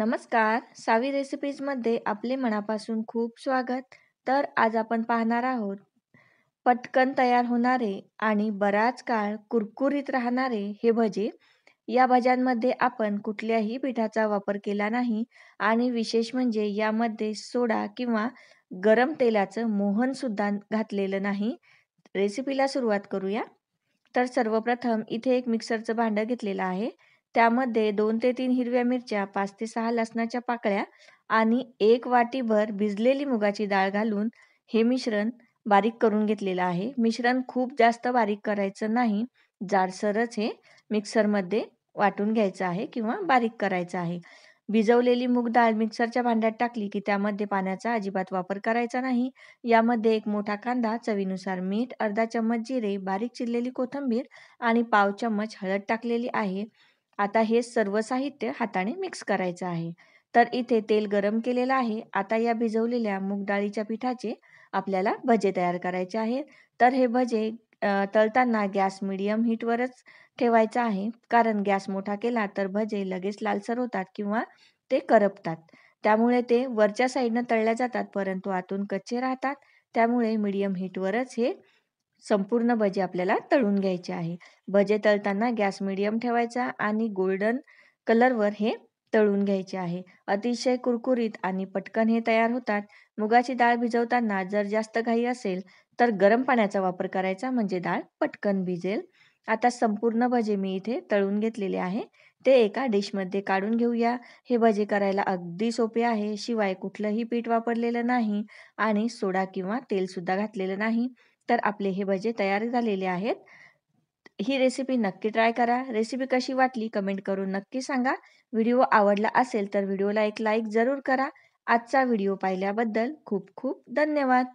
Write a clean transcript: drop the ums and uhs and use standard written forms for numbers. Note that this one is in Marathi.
नमस्कार, सावी रेसिपीजमध्ये आपले मनापासून खूप स्वागत. तर आज आपण पाहणार आहोत पटकन तयार होणारे आणि बराच काळ कुरकुरीत राहणारे हे भजे. या भज्यांमध्ये आपण कुठल्याही पिठाचा वापर केला नाही आणि विशेष म्हणजे यामध्ये सोडा किंवा गरम तेलाचं मोहन सुद्धा घातलेलं नाही. रेसिपीला सुरुवात करूया. तर सर्वप्रथम इथे एक मिक्सरचं भांडं घेतलेलं आहे. त्यामध्ये 2 ते 3 हिरव्या मिरच्या, 5 ते 6 लसणाच्या पाकळ्या आणि 1 वाटीभर भिजलेली मुगाची डाळ घालून हे मिश्रण बारीक करून घेतलेलं आहे. मिश्रण खूप जास्त बारीक करायचं नाही. जाडसरच हे मिक्सरमध्ये वाटून घ्यायचं आहे किंवा बारीक करायचं आहे. भिजवलेली मूग डाळ मिक्सरच्या भांड्यात टाकली की त्यामध्ये पाण्याचा अजिबात वापर करायचा नाही. यामध्ये एक मोठा कांदा, चवीनुसार मीठ, अर्धा चम्मच जिरे, बारीक चिरलेली कोथिंबीर आणि पाव चम्मच हळद टाकलेली आहे. आता हे सर्व साहित्य हाताने मिक्स करायचं आहे. तर इथे तेल गरम केलेलं आहे. आता या भिजवलेल्या मूग डाळीच्या पिठाचे आपल्याला भजे तयार करायचे आहेत. तर हे भजे तळताना गॅस मीडियम हीटवरच ठेवायचा आहे. कारण गॅस मोठा केला तर भजे लगेच लालसर होतात किंवा ते करपतात. त्यामुळे ते वरच्या साईडनं तळल्या जातात परंतु आतून कच्चे राहतात. त्यामुळे मीडियम हीटवरच हे संपूर्ण भजे आपल्याला तळून घ्यायचे आहे. भजे तळताना गॅस मीडियम ठेवायचा आणि गोल्डन कलरवर हे तळून घ्यायचे आहे. अतिशय कुरकुरीत आणि पटकन हे तयार होतात. मुगाची डाळ भिजवताना जर जास्त घाई असेल तर गरम पाण्याचा वापर करायचा म्हणजे डाळ पटकन भिजेल. आता संपूर्ण भजे मी इथे तळून घेतलेले आहे. ते एका डिशमध्ये काढून घेऊया. हे भजे करायला अगदी सोपे आहे. शिवाय कुठलंही पीठ वापरलेलं नाही आणि सोडा किंवा तेलसुद्धा घातलेलं नाही. तर आपले हे भजे तयार झालेले आहेत. ही रेसिपी नक्की ट्राय करा. रेसिपी कशी वाटली कमेंट करून नक्की सांगा. व्हिडिओ आवडला असेल तर व्हिडिओला एक लाईक जरूर करा. आजचा व्हिडिओ पाहिल्याबद्दल खूप खूप धन्यवाद.